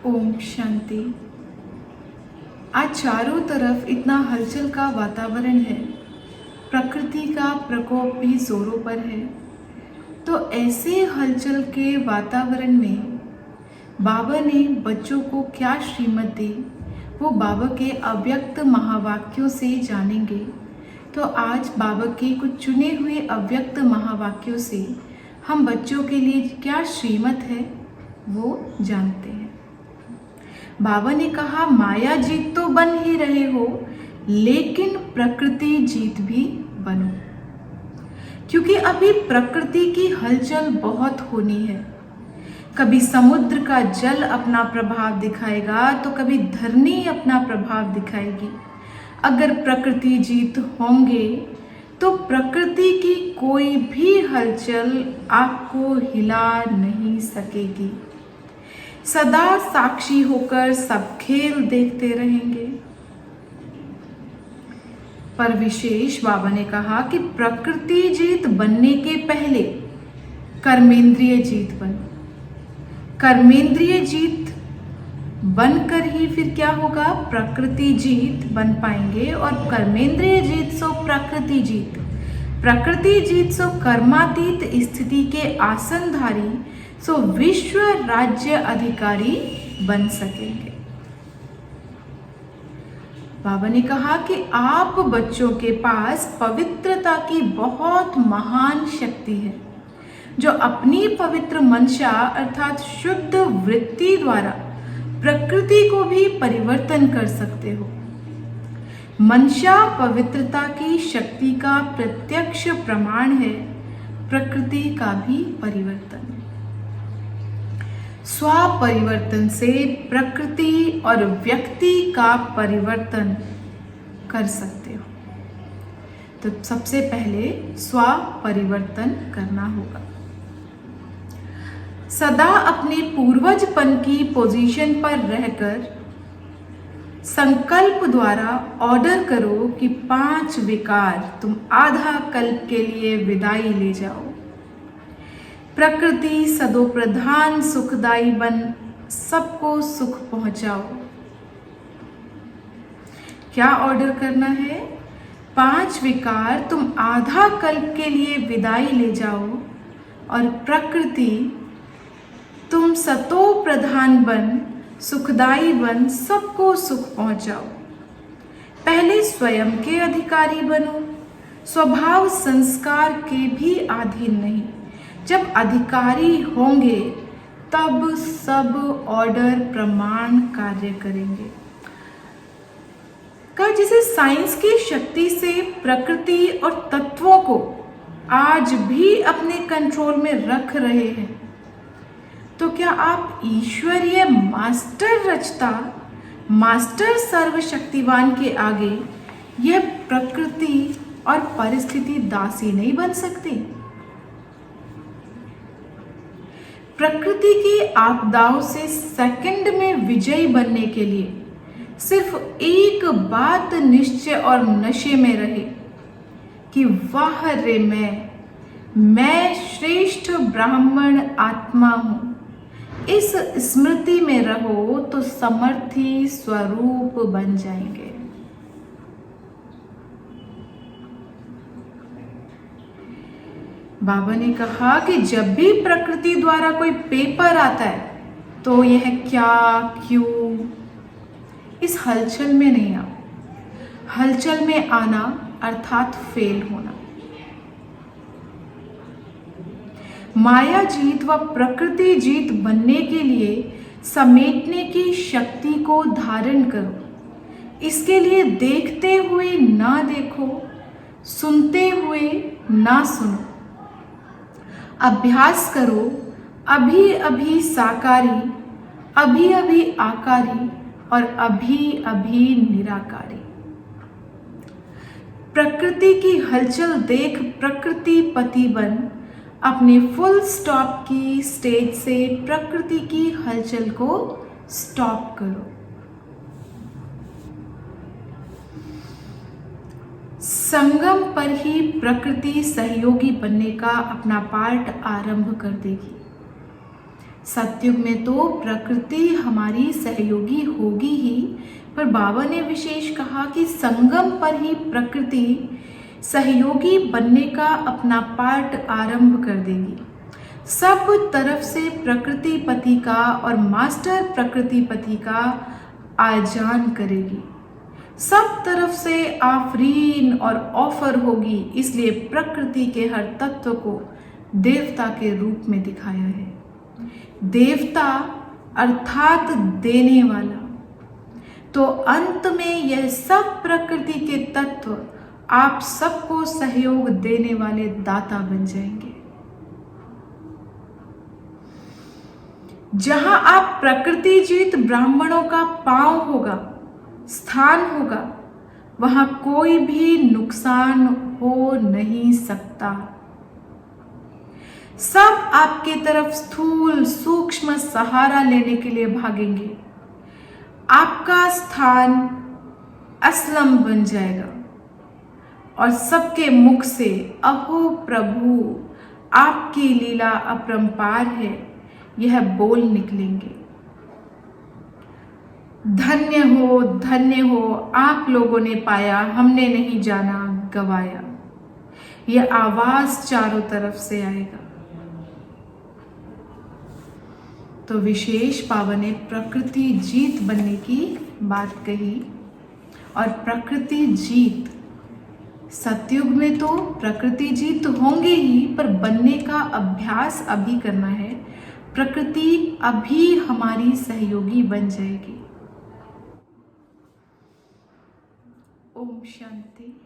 ओम शांति। आज चारों तरफ इतना हलचल का वातावरण है, प्रकृति का प्रकोप भी जोरों पर है। तो ऐसे हलचल के वातावरण में बाबा ने बच्चों को क्या श्रीमत दी, वो बाबा के अव्यक्त महावाक्यों से जानेंगे। तो आज बाबा के कुछ चुने हुए अव्यक्त महावाक्यों से हम बच्चों के लिए क्या श्रीमत है वो जानते हैं। बाबा ने कहा, माया जीत तो बन ही रहे हो, लेकिन प्रकृति जीत भी बनो, क्योंकि अभी प्रकृति की हलचल बहुत होनी है। कभी समुद्र का जल अपना प्रभाव दिखाएगा तो कभी धरनी अपना प्रभाव दिखाएगी। अगर प्रकृति जीत होंगे तो प्रकृति की कोई भी हलचल आपको हिला नहीं सकेगी। सदा साक्षी होकर सब खेल देखते रहेंगे। पर विशेष बाबा ने कहा कि प्रकृति जीत बनने के पहले कर्मेंद्रिय जीत बनो। कर्मेंद्रिय जीत बनकर ही फिर क्या होगा, प्रकृति जीत बन पाएंगे। और कर्मेंद्रिय जीत सो प्रकृति जीत, प्रकृति जीत सो कर्मातीत स्थिति के आसनधारी सो विश्व राज्य अधिकारी बन सकेंगे। बाबा ने कहा कि आप बच्चों के पास पवित्रता की बहुत महान शक्ति है, जो अपनी पवित्र मंशा अर्थात शुद्ध वृत्ति द्वारा प्रकृति को भी परिवर्तन कर सकते हो। मंशा पवित्रता की शक्ति का प्रत्यक्ष प्रमाण है, प्रकृति का भी परिवर्तन। स्व परिवर्तन से प्रकृति और व्यक्ति का परिवर्तन कर सकते हो। तो सबसे पहले स्व परिवर्तन करना होगा। सदा अपने पूर्वजपन की पोजीशन पर रहकर संकल्प द्वारा ऑर्डर करो कि 5 विकार तुम आधा कल्प के लिए विदाई ले जाओ। प्रकृति सदो प्रधान सुखदाई बन सबको सुख पहुंचाओ। क्या ऑर्डर करना है? 5 विकार तुम आधा कल्प के लिए विदाई ले जाओ और प्रकृति तुम सतो प्रधान बन सुखदाई बन सबको सुख पहुंचाओ। पहले स्वयं के अधिकारी बनो, स्वभाव संस्कार के भी अधीन नहीं। जब अधिकारी होंगे तब सब ऑर्डर प्रमाण कार्य करेंगे। का जैसे साइंस की शक्ति से प्रकृति और तत्वों को आज भी अपने कंट्रोल में रख रहे हैं, तो क्या आप ईश्वरीय मास्टर रचता, मास्टर सर्वशक्तिवान के आगे यह प्रकृति और परिस्थिति दासी नहीं बन सकती? प्रकृति की आपदाओं से सेकंड में विजयी बनने के लिए सिर्फ एक बात निश्चय और नशे में रहे कि वाह रे मैं श्रेष्ठ ब्राह्मण आत्मा हूं। इस स्मृति में रहो तो समर्थी स्वरूप बन जाएंगे। बाबा ने कहा कि जब भी प्रकृति द्वारा कोई पेपर आता है तो यह क्या, क्यों, इस हलचल में नहीं आओ। हलचल में आना अर्थात फेल होना। माया जीत व प्रकृति जीत बनने के लिए समेटने की शक्ति को धारण करो। इसके लिए देखते हुए ना देखो, सुनते हुए ना सुनो। अभ्यास करो, अभी अभी साकारी, अभी अभी आकारी और अभी अभी निराकारी। प्रकृति की हलचल देख प्रकृति पति बन अपने फुल स्टॉप की स्टेज से प्रकृति की हलचल को स्टॉप करो। संगम पर ही प्रकृति सहयोगी बनने का अपना पार्ट आरंभ कर देगी। सतयुग में तो प्रकृति हमारी सहयोगी होगी ही, पर बाबा ने विशेष कहा कि संगम पर ही प्रकृति सहयोगी बनने का अपना पाठ आरंभ कर देगी। सब तरफ से प्रकृति पति का और मास्टर प्रकृति पति का आजान करेगी। सब तरफ से आफरीन और ऑफर होगी, इसलिए प्रकृति के हर तत्व को देवता के रूप में दिखाया है। देवता अर्थात देने वाला। तो अंत में यह सब प्रकृति के तत्व आप सबको सहयोग देने वाले दाता बन जाएंगे। जहां आप प्रकृति जीत ब्राह्मणों का पांव होगा, स्थान होगा, वहां कोई भी नुकसान हो नहीं सकता। सब आपके तरफ स्थूल सूक्ष्म सहारा लेने के लिए भागेंगे। आपका स्थान असलम बन जाएगा और सबके मुख से अहो प्रभु आपकी लीला अपरंपार है, यह बोल निकलेंगे। धन्य हो आप लोगों ने पाया, हमने नहीं जाना गवाया। यह आवाज चारों तरफ से आएगा। तो विशेष बाबा ने प्रकृति जीत बनने की बात कही। और प्रकृति जीत, सतयुग में तो प्रकृति जीत होंगे ही, पर बनने का अभ्यास अभी करना है। प्रकृति अभी हमारी सहयोगी बन जाएगी। ओम शांति।